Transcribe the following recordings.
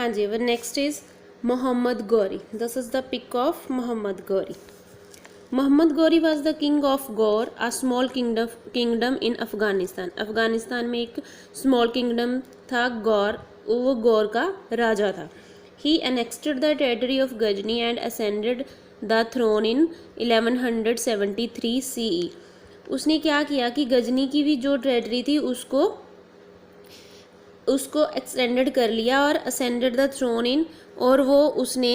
हाँ जी, वो next is Muhammad Ghori. This is the pic of Muhammad Ghori. Muhammad Ghori was the king of Ghor, a small kingdom in Afghanistan. Afghanistan में एक स्मॉल किंगडम था गौर, वो गौर का राजा था. He annexed the territory of Ghazni and ascended the throne in 1173 CE. उसने क्या किया कि गजनी की भी जो टेरिटरी थी उसको एक्सटेंडेड कर लिया और असेंडेड द थ्रोन इन, और वो उसने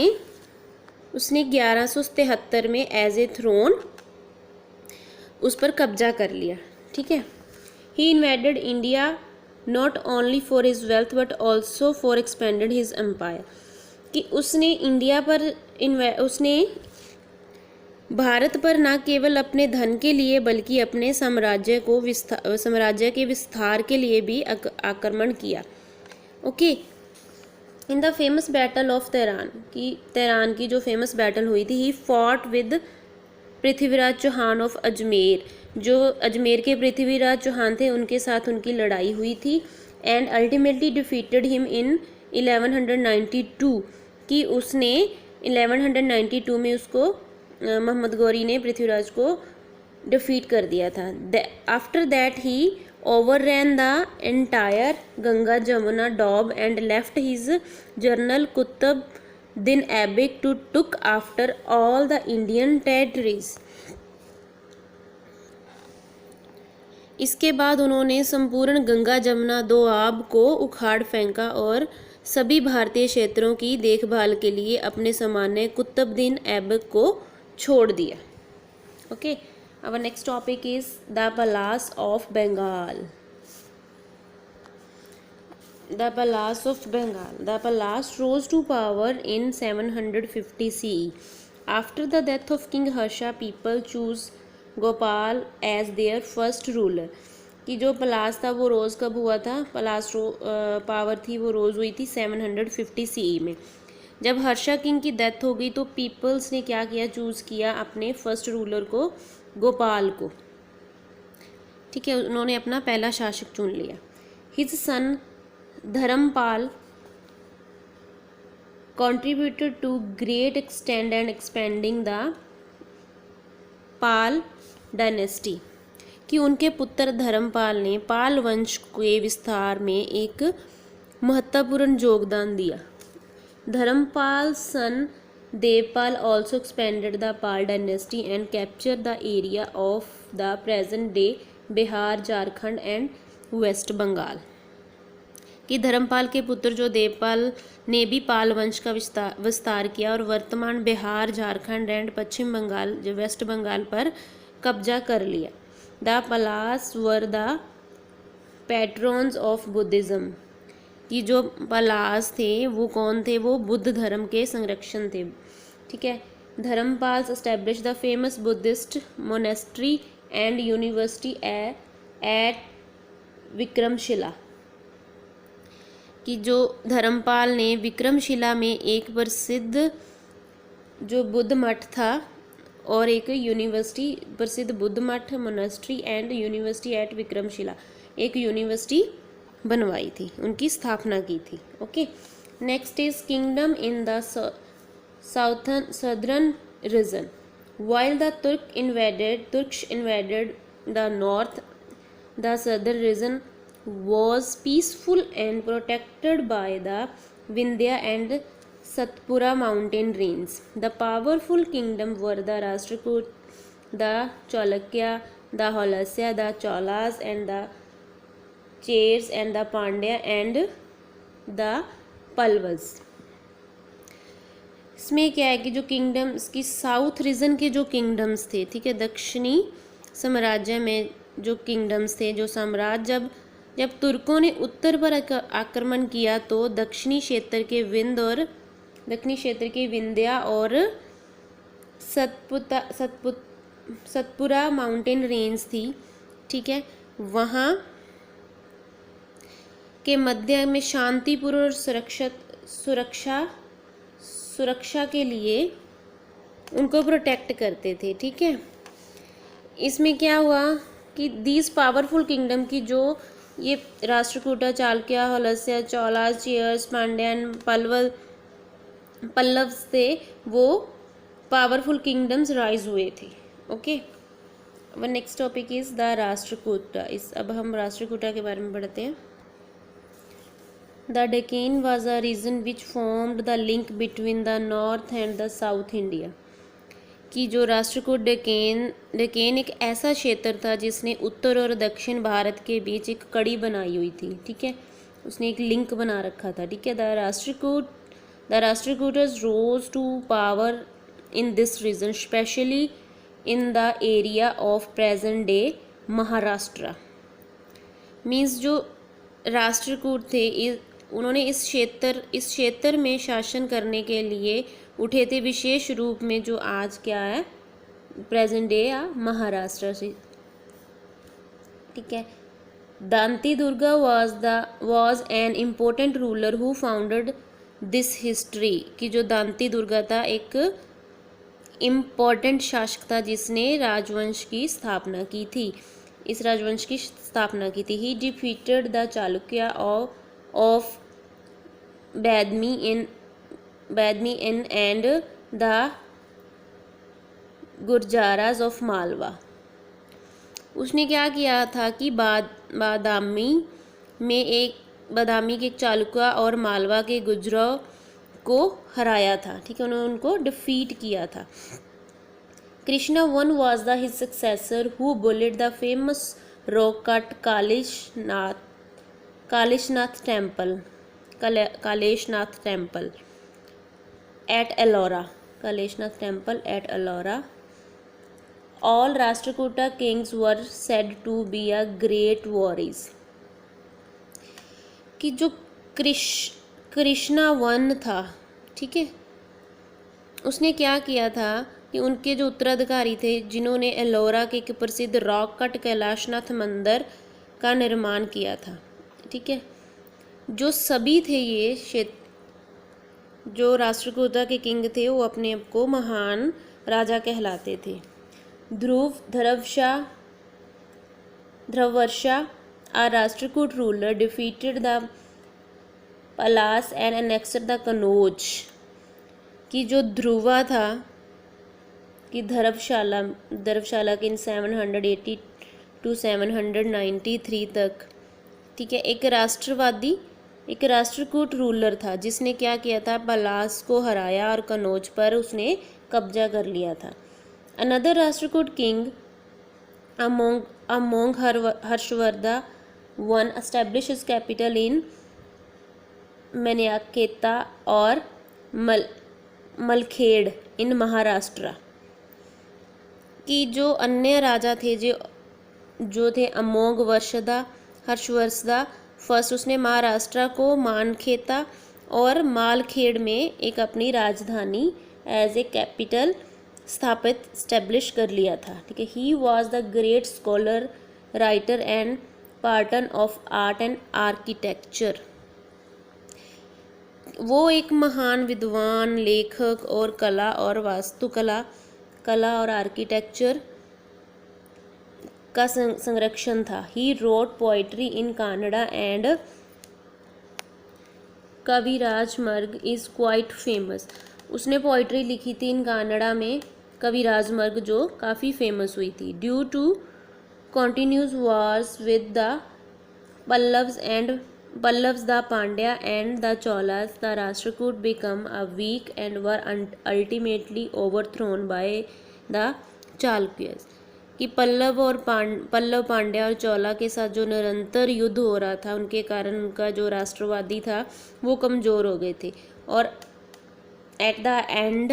1173 में एज ए थ्रोन उस पर कब्जा कर लिया. ठीक है. He invaded India not only for his wealth but also for expanded his empire. कि उसने इंडिया पर उसने भारत पर न केवल अपने धन के लिए बल्कि अपने साम्राज्य के विस्तार के लिए भी आक्रमण किया. Okay. In the famous battle of Tehran की जो फेमस बैटल हुई थी, he fought with Prithviraj Chauhan of Ajmer. जो अजमेर के पृथ्वीराज चौहान थे उनके साथ उनकी लड़ाई हुई थी. And ultimately defeated him in 1192. कि उसने 1192 में उसको मोहम्मद गौरी ने पृथ्वीराज को डिफीट कर दिया था. After that he overran the entire Ganga Jamuna Doab and left his general Qutb Din Aibak to took after all the Indian territories. इसके बाद उन्होंने संपूर्ण गंगा जमुना दोआब को उखाड़ फेंका और सभी भारतीय क्षेत्रों की देखभाल के लिए अपने सामान्य कुतुबुद्दीन ऐबक को छोड़ दिया. Okay. Our next topic is the Palace of Bengal. The Palace of Bengal. The palace rose to power in 750 CE. After the death of King Harsha, people chose Gopal as their first ruler. कि जो पलास था वो रोज़ कब हुआ था? पलास power थी वो रोज़ हुई थी 750 CE में. जब हर्षा किंग की डेथ हो गई तो पीपल्स ने क्या किया? चूज़ किया अपने फर्स्ट रूलर को, गोपाल को. ठीक है. उन्होंने अपना पहला शासक चुन लिया. His son Dharmapal contributed to great extent and expanding the Pala dynasty. कि उनके पुत्र धर्मपाल ने पाल वंश के विस्तार में एक महत्वपूर्ण योगदान दिया. धर्मपाल सन Devpal also expanded the Pal dynasty and captured the area of the present day Bihar, Jharkhand and West Bengal. कि धर्मपाल के पुत्र जो देवपाल ने भी पाल वंश का विस्तार किया और वर्तमान बिहार, झारखंड एंड पश्चिम बंगाल जो वेस्ट बंगाल पर कब्जा कर लिया. The Palas were the patrons of Buddhism. कि जो पलास थे वो कौन थे? वो बुद्ध धर्म के संरक्षण थे. ठीक है. Dharmapal establish the famous Buddhist monastery and university at Vikramshila. कि जो धर्मपाल ने विक्रमशिला में एक प्रसिद्ध जो बुद्ध मठ था और एक यूनिवर्सिटी, प्रसिद्ध बुद्ध मठ, monastery and university at Vikramashila, एक यूनिवर्सिटी बनवाई थी, उनकी स्थापना की थी. Okay. Next is kingdom in the southern region. While the Turks invaded the north, the southern region was peaceful and protected by the Vindhya and Satpura mountain range. The powerful kingdom were the Rashtrakuta, the Chalukya, the Holasya, the Cholas and the Chairs and the Pandya and the Palwas. इसमें क्या है कि जो kingdoms की south region के जो kingdoms थे, ठीक है, दक्षिणी साम्राज्य में जो किंगडम्स थे, जो साम्राज्य जब तुर्कों ने उत्तर पर आक्रमण किया तो दक्षिणी क्षेत्र के विंध्या और सतपुरा माउंटेन रेंज थी. ठीक है. वहाँ के मध्य में शांतिपूर्ण और सुरक्षा के लिए उनको प्रोटेक्ट करते थे. ठीक है. इसमें क्या हुआ कि दीज पावरफुल किंगडम की जो ये राष्ट्रकूटा, चालुक्य, होलस्य, चोला, चेयर्स, पांड्यन, पल्लव्स थे, वो पावरफुल किंगडम्स राइज हुए थे। Okay, one next topic is the Rashtrakuta. अब हम राष्ट्रकूटा के बारे में पढ़ते हैं। The Deccan was a region which formed the link between the north and the south India. कि जो राष्ट्रकूट डेक्कन एक ऐसा क्षेत्र था जिसने उत्तर और दक्षिण भारत के बीच एक कड़ी बनाई हुई थी। ठीक है, उसने एक लिंक बना रखा था। ठीक है, the Rashtrakutas rose to power in this region, specially in the area of present day Maharashtra. Means जो राष्ट्रकूट थे उन्होंने इस क्षेत्र में शासन करने के लिए उठे थे, विशेष रूप में जो आज क्या है प्रेजेंट डे या महाराष्ट्र से। ठीक है, Danti Durga was an important ruler who founded this history. कि जो दांती दुर्गा था एक इम्पोर्टेंट शासक था जिसने राजवंश की स्थापना की थी, इस राजवंश की स्थापना की थी। He defeated the Chalukya of Badami in and the Gurjaras of Malwa. उसने क्या किया था कि बादामी के चालुक्य और मालवा के गुर्जरों को हराया था। ठीक है, उन्होंने उनको डिफीट किया था। Krishna one was the his successor who built the famous rock cut Kailashnath temple at Ellora. All Rashtrakuta kings were said to be a great warriors। कि जो कृष्णा वन था, ठीक है, उसने क्या किया था कि उनके जो उत्तराधिकारी थे जिन्होंने एलोरा के एक प्रसिद्ध रॉक कट कैलाशनाथ मंदिर का निर्माण किया था। ठीक है, जो सभी थे ये क्षेत्र जो राष्ट्रकूटा के किंग थे वो अपने आप को महान राजा कहलाते थे। ध्रुवर्षा a Rashtrakoot ruler defeated the Palas and annexed the Kannauj। कि जो ध्रुवा था कि धर्मशाला के 780 to 793 तक, ठीक है, एक राष्ट्रकूट रूलर था जिसने क्या किया था, पलास को हराया और कन्नौज पर उसने कब्जा कर लिया था। Another Rashtrakuta king among Harshavardhan one establish his capital in Manyakheta और मलखेड़ इन महाराष्ट्र। कि जो अन्य राजा थे जो थे अमोघ हर्षवर्धन फर्स्ट, उसने महाराष्ट्र को मानखेता और मालखेड़ में एक अपनी राजधानी एज ए कैपिटल स्टैब्लिश कर लिया था। ठीक है, he was the great scholar, writer and pattern of art and architecture. वो एक महान विद्वान, लेखक और कला और आर्किटेक्चर का संरक्षण था। He wrote poetry in Kannada and Kaviraja Marga is quite famous. उसने पोइट्री लिखी थी इन कन्नड़ा में, कविराज मार्ग जो काफ़ी फेमस हुई थी। Due to continuous wars with the Pallavas, the Pandya and the Cholas, the Rashtrakoot became weak and were ultimately overthrown by the Chalukyas। कि पल्लव पांड्या और चौला के साथ जो निरंतर युद्ध हो रहा था उनके कारण उनका जो राष्ट्रवादी था वो कमज़ोर हो गए थे और एट द एंड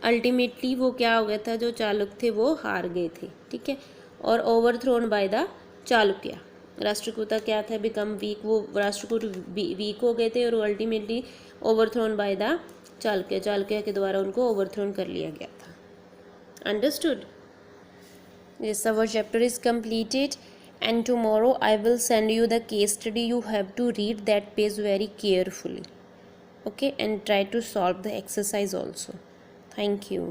अल्टीमेटली वो क्या हो गया था, जो चालुक्य थे वो हार गए थे। ठीक है, और overthrown by the Chalukya. Rashtrakuta क्या था, बिकम वीक, वो राष्ट्रकूट वीक हो गए थे और ultimately overthrown by the Chalukya के द्वारा उनको ओवरथ्रोन कर लिया गया था। Understood? Yes, our chapter is completed and tomorrow I will send you the case study. You have to read that page very carefully, okay, and try to solve the exercise also. Thank you.